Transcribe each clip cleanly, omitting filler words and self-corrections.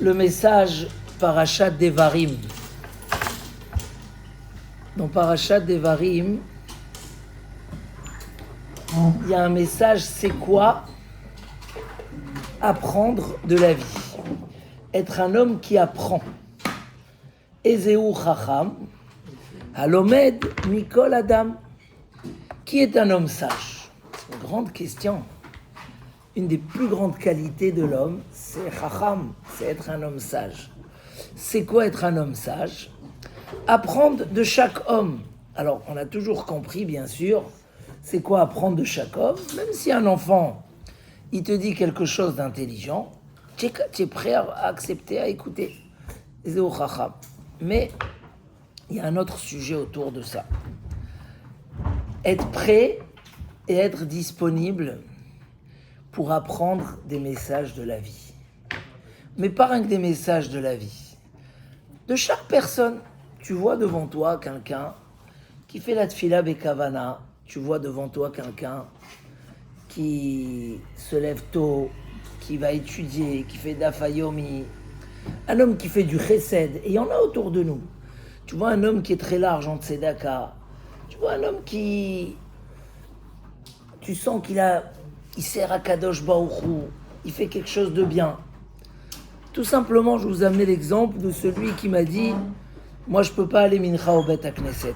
le message Parashat Devarim. Dans Parashat Devarim, il y a un message, c'est quoi apprendre de la vie. Être un homme qui apprend. Ezeu Chacham, Halomed Mikol Adam. Qui est un homme sage? C'est une grande question. Une des plus grandes qualités de l'homme, c'est Chacham, c'est être un homme sage. C'est quoi être un homme sage? Apprendre de chaque homme. Alors, on a toujours compris, bien sûr, c'est quoi apprendre de chaque homme. Même si un enfant, il te dit quelque chose d'intelligent, tu es prêt à accepter, à écouter. C'est au Chacham. Mais il y a un autre sujet autour de ça. Être prêt et être disponible pour apprendre des messages de la vie. Mais pas rien que des messages de la vie. De chaque personne, tu vois devant toi quelqu'un qui fait la tfila bekavana, tu vois devant toi quelqu'un qui se lève tôt, qui va étudier, qui fait dafayomi, un homme qui fait du chesed, et il y en a autour de nous. Tu vois un homme qui est très large en tzedaka, tu vois un homme qui, tu sens il sert à Kadosh Baruch Hu, il fait quelque chose de bien. Tout simplement, je vous amener l'exemple de celui qui m'a dit « Moi, je ne peux pas aller mincha au Bet HaKnesset.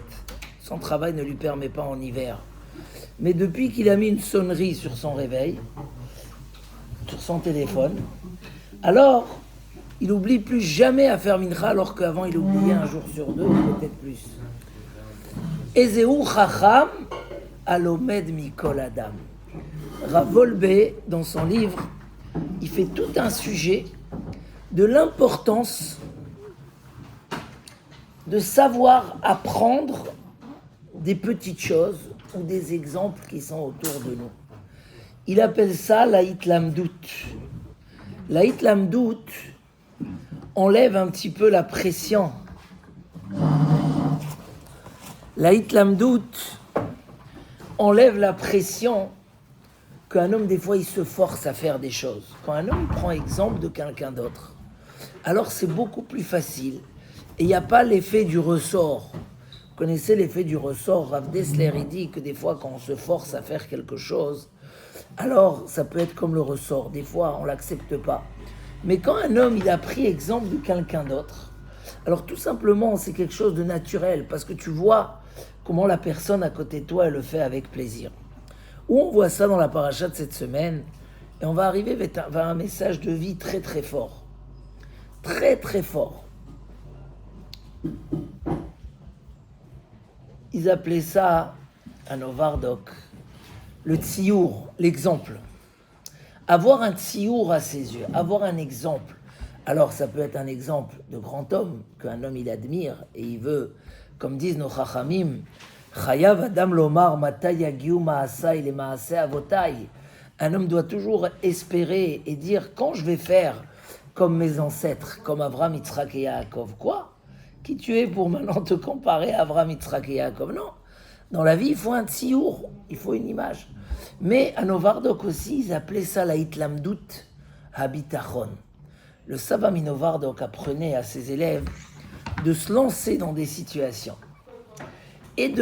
Son travail ne lui permet pas en hiver. » Mais depuis qu'il a mis une sonnerie sur son réveil, sur son téléphone, alors, il n'oublie plus jamais à faire mincha, alors qu'avant, il oubliait un jour sur deux, peut-être plus. « Ezeu Chacham Halomed Mikol Adam » Rav Wolbe, dans son livre, il fait tout un sujet de l'importance de savoir apprendre des petites choses ou des exemples qui sont autour de nous. Il appelle ça la hitlamdout. La hitlamdout enlève un petit peu la pression. La hitlamdout enlève la pression qu'un homme, des fois, il se force à faire des choses. Quand un homme prend exemple de quelqu'un d'autre, alors c'est beaucoup plus facile. Et il n'y a pas l'effet du ressort. Vous connaissez l'effet du ressort? Rav Dessler, il dit que des fois, quand on se force à faire quelque chose, alors ça peut être comme le ressort. Des fois, on ne l'accepte pas. Mais quand un homme, il a pris exemple de quelqu'un d'autre, alors tout simplement, c'est quelque chose de naturel, parce que tu vois comment la personne à côté de toi, elle le fait avec plaisir. Où on voit ça dans la paracha de cette semaine, et on va arriver vers un message de vie très très fort. Très très fort. Ils appelaient ça, à Novardok, le tsiour, l'exemple. Avoir un tsiour à ses yeux, avoir un exemple. Alors ça peut être un exemple de grand homme, qu'un homme il admire, et il veut, comme disent nos chachamim, Chayav Adam Lomar Matai Yagiu Maasai le Maasei Avotai. Un homme doit toujours espérer et dire quand je vais faire comme mes ancêtres, comme Avraham, Yitzhak et Yaakov. Quoi? Qui tu es pour maintenant te comparer à Avraham, Yitzhak et Yaakov? Non. Dans la vie, il faut un tsiour, il faut une image. Mais à Novardok aussi, ils appelaient ça la hitlamdout habitachon. Le Saba Minovardok apprenait à ses élèves de se lancer dans des situations. Et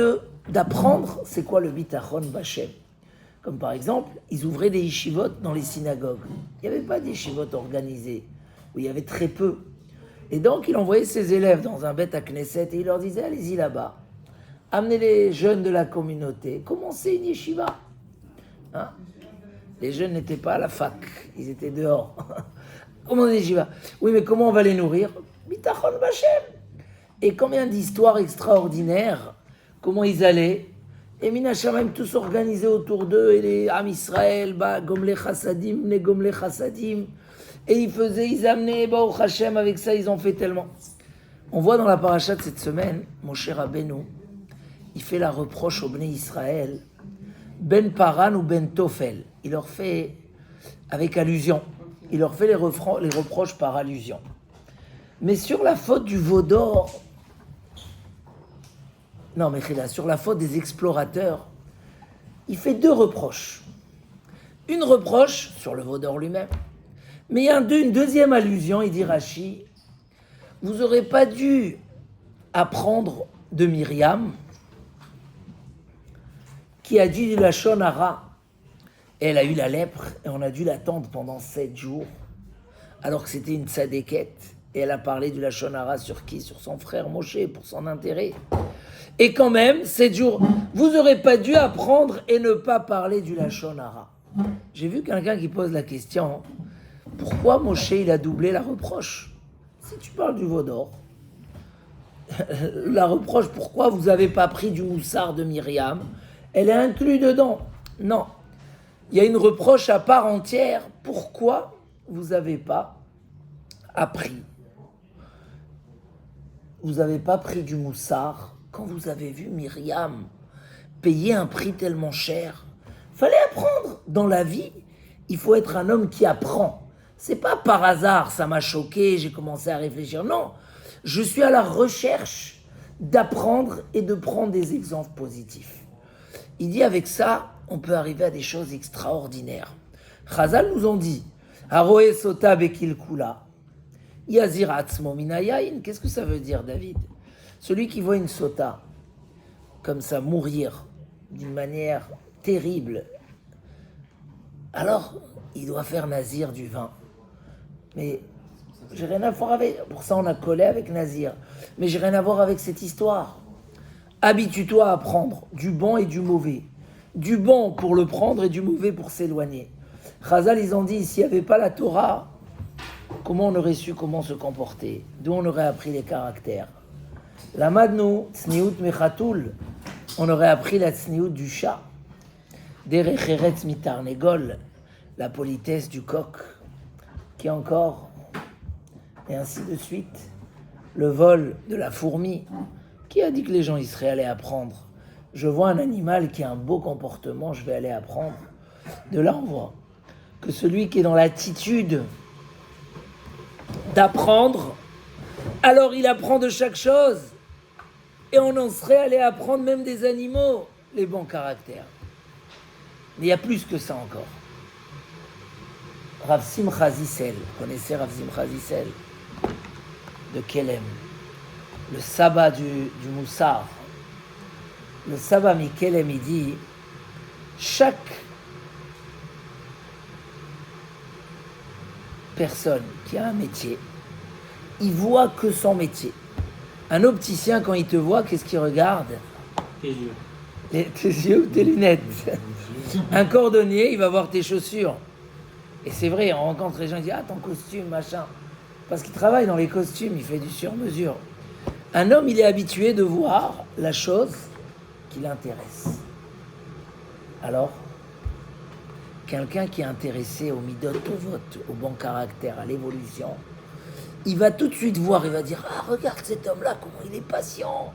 d'apprendre c'est quoi le bitachon b'Hashem. Comme par exemple, ils ouvraient des yeshivot dans les synagogues. Il n'y avait pas des yeshivot organisés, où il y avait très peu. Et donc, il envoyait ses élèves dans un Bet HaKnesset et il leur disait, allez-y là-bas, amenez les jeunes de la communauté, commencez une yeshiva. Hein? Les jeunes n'étaient pas à la fac, ils étaient dehors. Comment une yeshiva? Oui, mais comment on va les nourrir? Bitachon b'Hashem. Et combien d'histoires extraordinaires, comment ils allaient, et Mina Shamayim tous organisés autour d'eux, et les Am Israël, Gomle Chassadim, les Gomle Chassadim, et ils amenaient, au Hashem, avec ça, ils ont fait tellement. On voit dans la paracha de cette semaine, Moshe Rabbeinu, il fait la reproche au Bnei Israël, Ben Paran ou Ben Tofel. Il leur fait, avec allusion, il leur fait les reproches par allusion. Mais sur la faute du veau d'or, non, mais sur la faute des explorateurs, il fait deux reproches. Une reproche sur le veau d'or lui-même, Mais il y a une deuxième allusion, il dit Rashi, vous n'aurez pas dû apprendre de Myriam, qui a dit du Lachon Hara. Elle a eu la lèpre et on a dû l'attendre pendant 7 jours, alors que c'était une tzadékette. Et elle a parlé du Lachon Hara sur qui? Sur son frère Moshe, pour son intérêt. Et quand même, 7 jours, vous n'aurez pas dû apprendre et ne pas parler du Lachon Hara. J'ai vu quelqu'un qui pose la question, pourquoi Moshe il a doublé la reproche? Si tu parles du veau d'or, la reproche, pourquoi vous n'avez pas pris du moussard de Myriam? Elle est inclue dedans. Non. Il y a une reproche à part entière. Pourquoi vous n'avez pas appris? Vous n'avez pas pris du moussard quand vous avez vu Myriam payer un prix tellement cher. Fallait apprendre. Dans la vie, il faut être un homme qui apprend. C'est pas par hasard, ça m'a choqué, j'ai commencé à réfléchir. Non, je suis à la recherche d'apprendre et de prendre des exemples positifs. Il dit avec ça, on peut arriver à des choses extraordinaires. Chazal nous ont dit, Haroe sota bekil kula, yazir atzmo minayayin. Qu'est-ce que ça veut dire, David? Celui qui voit une sota comme ça mourir d'une manière terrible, alors il doit faire nazir du vin. Mais j'ai rien à voir avec. Pour ça, on a collé avec Nazir. Mais j'ai rien à voir avec cette histoire. Habitue-toi à prendre du bon et du mauvais. Du bon pour le prendre et du mauvais pour s'éloigner. Chazal, ils ont dit, s'il n'y avait pas la Torah, comment on aurait su comment se comporter? D'où on aurait appris les caractères? La madnou, tsniout mechatoul, on aurait appris la tsniout du chat. Derech eretz mitarnegol, la politesse du coq. Qui encore, et ainsi de suite, le vol de la fourmi. Qui a dit que les gens y seraient allés apprendre? Je vois un animal qui a un beau comportement, je vais aller apprendre. De là, on voit que celui qui est dans l'attitude d'apprendre, alors il apprend de chaque chose. Et on en serait allé apprendre même des animaux, les bons caractères. Mais il y a plus que ça encore. Rav Simcha Zissel, vous connaissez Rav Simcha Zissel de Kelem, le sabbat du Moussard. Le sabbat mi Kelem, il dit, chaque personne qui a un métier, il voit que son métier. Un opticien, quand il te voit, qu'est-ce qu'il regarde? Tes yeux. Tes yeux ou tes lunettes. Un cordonnier, il va voir tes chaussures. Et c'est vrai, on rencontre les gens, ils disent « Ah, ton costume, machin ». Parce qu'il travaille dans les costumes, il fait du sur-mesure. Un homme, il est habitué de voir la chose qui l'intéresse. Alors, quelqu'un qui est intéressé au midot tovot, au bon caractère, à l'évolution, il va tout de suite voir, il va dire « Ah, regarde cet homme-là, comment il est patient.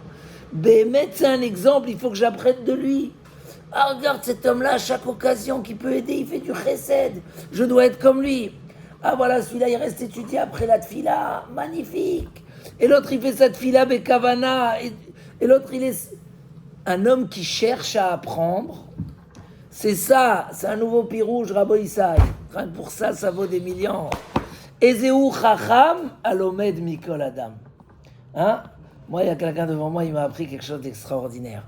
Bémet, c'est un exemple, il faut que j'apprenne de lui. » Ah, regarde cet homme-là, à chaque occasion qui peut aider, il fait du chesed. Je dois être comme lui. Ah, voilà, celui-là, il reste étudié après la tfila. Magnifique. Et l'autre, il fait sa tfila bekavana. Et l'autre, il est... Un homme qui cherche à apprendre, c'est ça. C'est un nouveau pirouge, Rabbi Issaï. Rien que pour ça, ça vaut des millions. Ezeu chacham alomed mikol adam. Hein? Moi, il y a quelqu'un devant moi, il m'a appris quelque chose d'extraordinaire.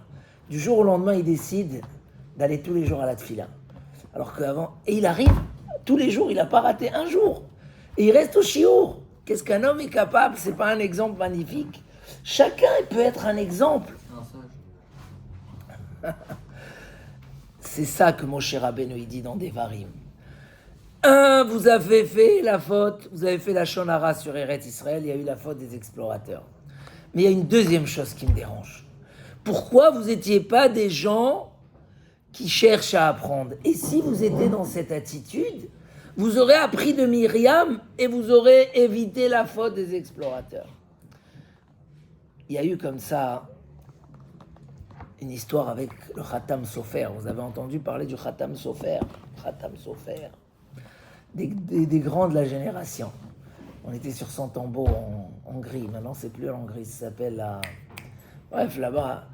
Du jour au lendemain, il décide d'aller tous les jours à la tfila. Alors qu'avant, et il arrive, tous les jours, il n'a pas raté un jour. Et il reste au chiour. Qu'est-ce qu'un homme est capable? C'est pas un exemple magnifique. Chacun peut être un exemple. C'est ça que Moshe Rabbeinu il dit dans Devarim. Vous avez fait la faute, vous avez fait la Lachon Hara sur Eretz Israël, il y a eu la faute des explorateurs. Mais il y a une deuxième chose qui me dérange. Pourquoi vous n'étiez pas des gens qui cherchent à apprendre? Et si vous étiez dans cette attitude, vous aurez appris de Myriam et vous aurez évité la faute des explorateurs. Il y a eu comme ça une histoire avec le Khatam Sofer. Vous avez entendu parler du Khatam Sofer? Khatam Sofer. Des grands de la génération. On était sur son tombeau en Hongrie. Maintenant, c'est plus en Hongrie, ça s'appelle la... Bref, là-bas,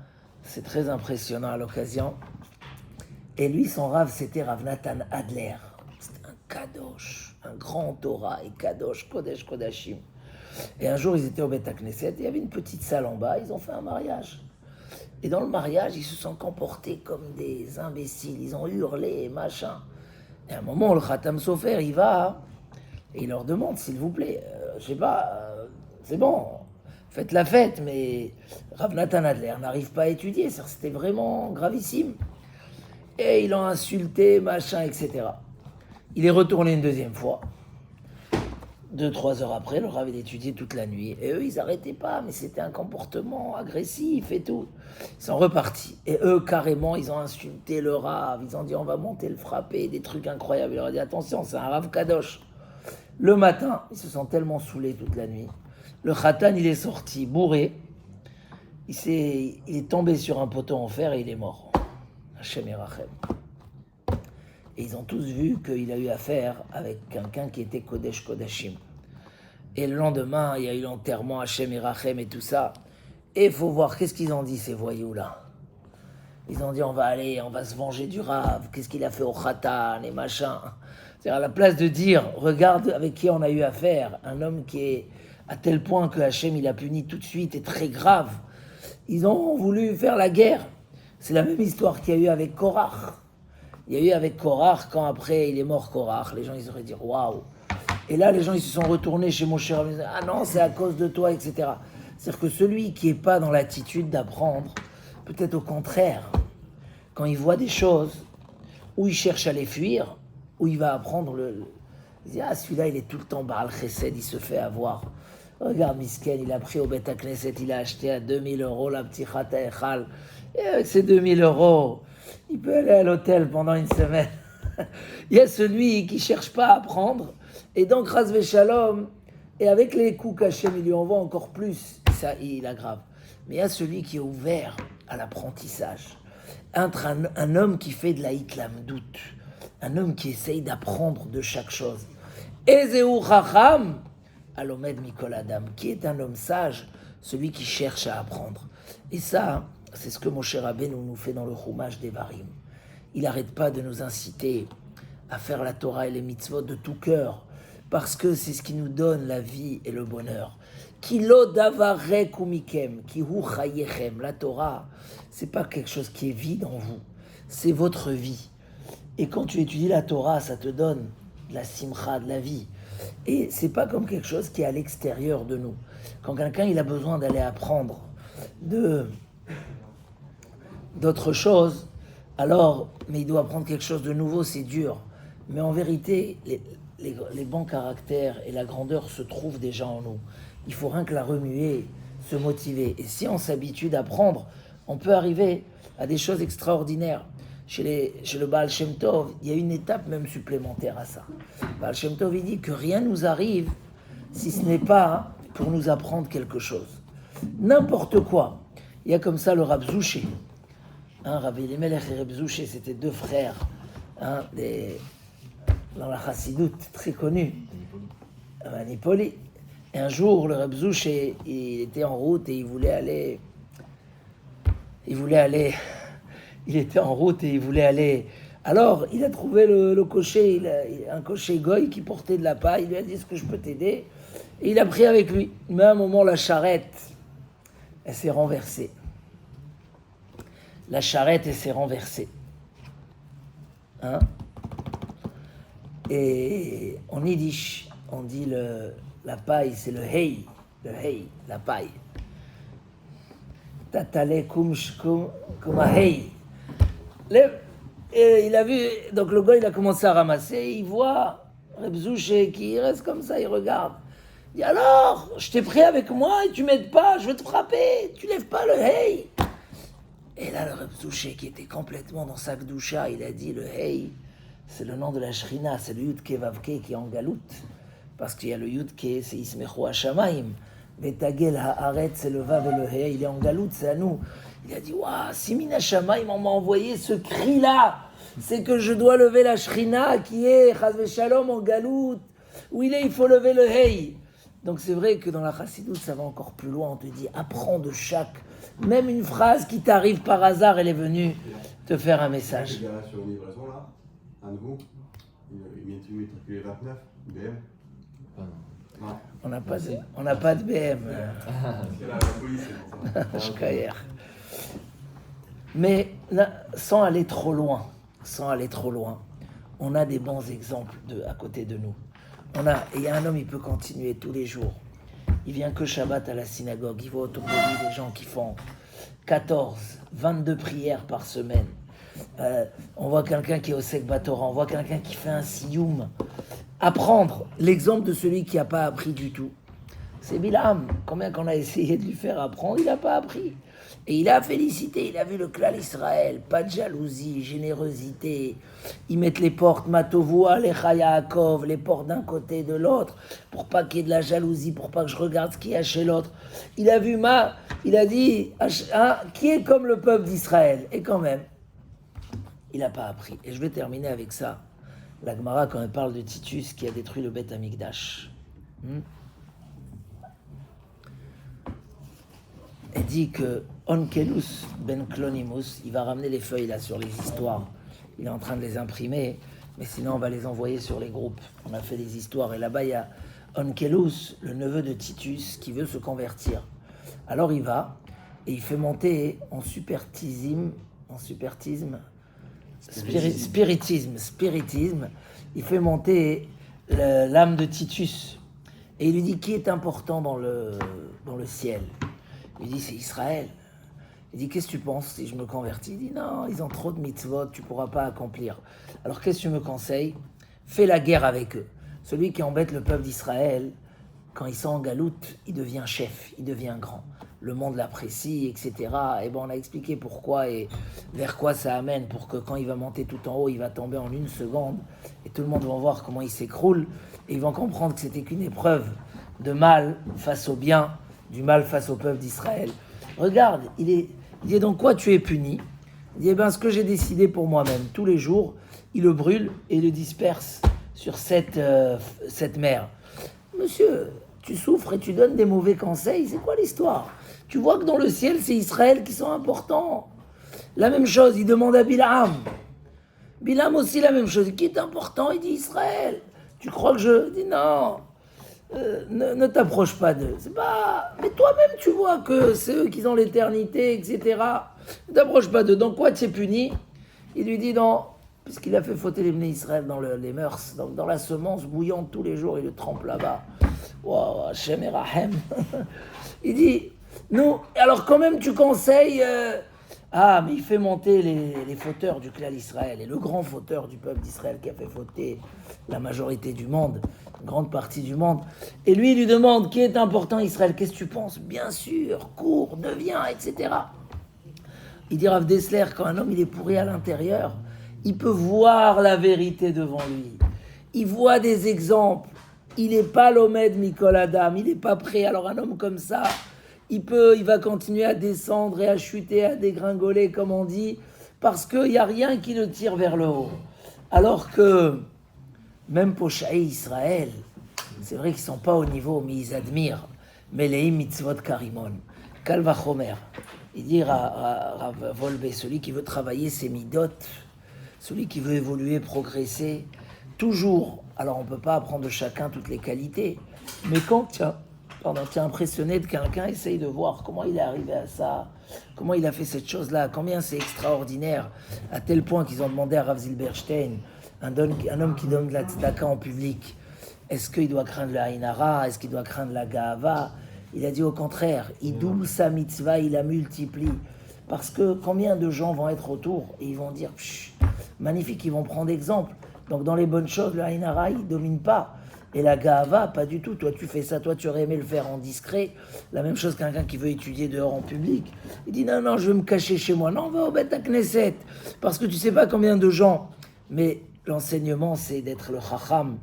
c'est très impressionnant à l'occasion. Et lui, son Rav, c'était Rav Nathan Adler. C'était un kadosh. un grand Torah et Kadosh, Kodesh, Kodashim. Et un jour, ils étaient au Beth Knesset, et il y avait une petite salle en bas, ils ont fait un mariage. Et dans le mariage, ils se sont comportés comme des imbéciles, ils ont hurlé, machin. Et à un moment, le Khatam Sofer, il va, et il leur demande, s'il vous plaît, je sais pas, c'est bon, faites la fête, mais Rav Nathan Adler n'arrive pas à étudier, c'était vraiment gravissime. Et ils l'ont insulté, machin, etc. Il est retourné une deuxième fois. 2-3 heures après, le Rav il étudiait toute la nuit. Et eux, ils n'arrêtaient pas, mais c'était un comportement agressif et tout. Ils sont repartis. Et eux, carrément, ils ont insulté le Rav. Ils ont dit, on va monter le frapper, des trucs incroyables. Il leur a dit, attention, c'est un Rav Kadosh. Le matin, ils se sont tellement saoulés toute la nuit. Le Khatan, il est sorti bourré. Il est tombé sur un poteau en fer et il est mort. Hashem Yerachem. Et ils ont tous vu qu'il a eu affaire avec quelqu'un qui était Kodesh Kodashim. Et le lendemain, il y a eu l'enterrement, Hashem Yerachem et tout ça. Et il faut voir, qu'est-ce qu'ils ont dit, ces voyous-là? Ils ont dit, on va se venger du Rav. Qu'est-ce qu'il a fait au Khatan et machin. C'est-à-dire, à la place de dire, regarde avec qui on a eu affaire, un homme qui est à tel point que Hashem, il a puni tout de suite et très grave. Ils ont voulu faire la guerre. C'est la même histoire qu'il y a eu avec Korach. Il y a eu avec Korach, quand après il est mort Korach, les gens ils auraient dit waouh. Et là les gens ils se sont retournés chez Moshe Rabbeinu, ah non c'est à cause de toi, etc. C'est-à-dire que celui qui n'est pas dans l'attitude d'apprendre, peut-être au contraire, quand il voit des choses, où il cherche à les fuir, où il va apprendre, il dit ah celui-là il est tout le temps Baal Chesed, il se fait avoir. Regarde Misken, il a pris au Beth Knesset, il a acheté à 2000 € la petite Chata Echal, et avec ces 2000 €, il peut aller à l'hôtel pendant une semaine. Il y a celui qui ne cherche pas à apprendre, et donc Ras Shalom, et avec les coups qu'Hachem il lui envoie encore plus, ça il aggrave. Mais il y a celui qui est ouvert à l'apprentissage. Un homme qui fait de la hitlamdout, un homme qui essaye d'apprendre de chaque chose. Ezeu Chacham, Alomed Mikol Adam, qui est un homme sage, celui qui cherche à apprendre. Et ça, c'est ce que Moshe Rabbeinu nous fait dans le Chumash Devarim. Il n'arrête pas de nous inciter à faire la Torah et les mitzvot de tout cœur, parce que c'est ce qui nous donne la vie et le bonheur. Ki lo davarek umikem, ki hu chayechem. La Torah, c'est pas quelque chose qui est vide en vous, c'est votre vie. Et quand tu étudies la Torah, ça te donne de la simcha, de la vie. Et c'est pas comme quelque chose qui est à l'extérieur de nous. Quand quelqu'un il a besoin d'aller apprendre d'autres choses, alors, mais il doit apprendre quelque chose de nouveau, c'est dur. Mais en vérité, les bons caractères et la grandeur se trouvent déjà en nous. Il faut rien que la remuer, se motiver. Et si on s'habitue d'apprendre, on peut arriver à des choses extraordinaires. Chez le Baal Shem Tov, il y a une étape même supplémentaire à ça. Baal Shem Tov, il dit que rien ne nous arrive si ce n'est pas pour nous apprendre quelque chose. N'importe quoi. Il y a comme ça le Rab Zouché. Rabbi Elimelech et Reb Zouché, c'était deux frères dans la Chassidoute, très connus, à Manipoli. Et un jour, le Reb Zouché, il était en route et il était en route et il voulait aller. Alors, il a trouvé le cocher, un cocher goy qui portait de la paille. Il lui a dit, est-ce que je peux t'aider? Et il a pris avec lui. Mais à un moment, la charrette, elle s'est renversée. La charrette, elle s'est renversée. Et en yiddish, on dit la paille, c'est le hey, la paille. Tatale kum a hey. Et il a vu, donc le gars il a commencé à ramasser, il voit Reb Zouché qui reste comme ça, il regarde. Il dit alors, je t'ai pris avec moi et tu m'aides pas, je vais te frapper, tu lèves pas le hey. Et là le Reb Zouché qui était complètement dans sa gdoucha, il a dit le hey, c'est le nom de la Shrina, c'est le Yud Ke Vav Ke qui est en galoute. Parce qu'il y a le Yud Ke, c'est Ismechu Hashamayim. Betagel Haaret, c'est le Vav et le He, il est en galoute, c'est à nous. Il a dit, waouh, si Mina Shamayim on m'a envoyé ce cri-là, c'est que je dois lever la Shrina qui est Chaz Shalom en galoute, où il faut lever le Hey. Donc c'est vrai que dans la Chassidoute, ça va encore plus loin, on te dit, apprends de chaque, même une phrase qui t'arrive par hasard, elle est venue te faire un message. Sur une livraison là, un de vous, il matriculé 29. BM. Non. On n'a pas de BM. C'est la police, c'est pour ça. Shkayer. Mais sans aller trop loin, on a des bons exemples à côté de nous. Et il y a un homme, il peut continuer tous les jours. Il vient que Shabbat à la synagogue. Il voit autour de lui des gens qui font 14, 22 prières par semaine. On voit quelqu'un qui est au Sekbat Torah, on voit quelqu'un qui fait un siyum. Apprendre l'exemple de celui qui n'a pas appris du tout. C'est Bilam. Combien qu'on a essayé de lui faire apprendre, il n'a pas appris. Et il a félicité, il a vu le clan Israël, pas de jalousie, générosité. Ils mettent les portes Matovoa, les Yaakov, les portes d'un côté et de l'autre, pour pas qu'il y ait de la jalousie, pour pas que je regarde ce qu'il y a chez l'autre. Il a vu il a dit, qui est comme le peuple d'Israël. Et quand même, il n'a pas appris. Et je vais terminer avec ça. La Gemara, quand elle parle de Titus qui a détruit le Beth Amikdash, elle dit que Onkelus ben Clonimus, il va ramener les feuilles là sur les histoires. Il est en train de les imprimer, mais sinon on va les envoyer sur les groupes. On a fait des histoires et là-bas il y a Onkelus, le neveu de Titus, qui veut se convertir. Alors il va et il fait monter en spiritisme, il fait monter l'âme de Titus. Et il lui dit qui est important dans le ciel. Il dit c'est Israël. Il dit qu'est-ce que tu penses si je me convertis? Il dit non, ils ont trop de mitzvot, tu ne pourras pas accomplir. Alors qu'est-ce que tu me conseilles? Fais la guerre avec eux. Celui qui embête le peuple d'Israël, quand ils sont en galoute, il devient chef, il devient grand. Le monde l'apprécie, etc. Et bon, on a expliqué pourquoi et vers quoi ça amène, pour que quand il va monter tout en haut, il va tomber en une seconde, et tout le monde va voir comment il s'écroule, et ils vont comprendre que c'était qu'une épreuve de mal face au bien, du mal face au peuple d'Israël. Regarde, il dit donc quoi tu es puni? Il dit eh ben ce que j'ai décidé pour moi-même, tous les jours, il le brûle et il le disperse sur cette mer. Monsieur, tu souffres et tu donnes des mauvais conseils, c'est quoi l'histoire? Tu vois que dans le ciel, c'est Israël qui sont importants. La même chose, il demande à Bilam. Bilam aussi la même chose. Qui est important? Il dit Israël. Tu crois que je... Il dit non, ne t'approche pas d'eux. C'est pas... Mais toi-même, tu vois que c'est eux qui ont l'éternité, etc. Ne t'approche pas d'eux. Dans quoi tu es puni? Il lui dit non, puisqu'il a fait fauter les Bnei Israël dans les mœurs, dans la semence bouillante tous les jours, il le trempe là-bas. Wow, Hashem et Rahem. Il dit, nous, alors quand même tu conseilles, mais il fait monter les fauteurs du clan Israël, et le grand fauteur du peuple d'Israël qui a fait fauter la majorité du monde, une grande partie du monde, et lui il lui demande, qui est important Israël, qu'est-ce que tu penses? Bien sûr, cours, deviens, etc. Il dit Rav Dessler, quand un homme il est pourri à l'intérieur, il peut voir la vérité devant lui, il voit des exemples. Il n'est pas l'Omed Mikol Adam, il n'est pas prêt. Alors un homme comme ça, il va continuer à descendre et à chuter, à dégringoler, comme on dit, parce qu'il n'y a rien qui le tire vers le haut. Alors que même Poshaï Israël, c'est vrai qu'ils ne sont pas au niveau, mais ils admirent. Meleim mitzvot karimon, kal vachomer. Il dit à Volbe, celui qui veut travailler ses midot, celui qui veut évoluer, progresser, toujours. Alors on ne peut pas apprendre de chacun toutes les qualités, mais quand tu es impressionné de quelqu'un, essaye de voir comment il est arrivé à ça, comment il a fait cette chose-là, combien c'est extraordinaire, à tel point qu'ils ont demandé à Rav Zilberstein, un homme qui donne de la tzedaka en public, est-ce qu'il doit craindre le Haïnara, est-ce qu'il doit craindre la Gahava? Il a dit au contraire, il double sa mitzvah, il la multiplie, parce que combien de gens vont être autour et ils vont dire, magnifique, ils vont prendre exemple. Donc dans les bonnes choses, le Haïnara, il ne domine pas. Et la Gahava, pas du tout. Toi, tu fais ça, toi, tu aurais aimé le faire en discret. La même chose qu'un quelqu'un qui veut étudier dehors en public. Il dit non, je veux me cacher chez moi. Non, va au Beth Knesset. Parce que tu ne sais pas combien de gens. Mais l'enseignement, c'est d'être le Chacham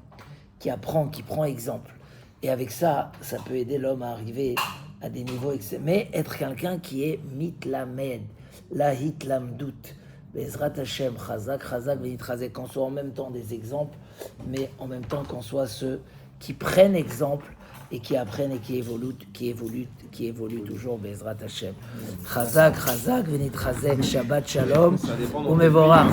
qui apprend, qui prend exemple. Et avec ça, ça peut aider l'homme à arriver à des niveaux excellents. Mais être quelqu'un qui est mitlamed, lahit lamdout. Bezrat Hashem, Chazak, Venitrazek, qu'on soit en même temps des exemples, mais en même temps qu'on soit ceux qui prennent exemple et qui apprennent et qui évoluent toujours, Bezrat Hashem. Chazak, Venitrazek, Shabbat Shalom, Umevorach.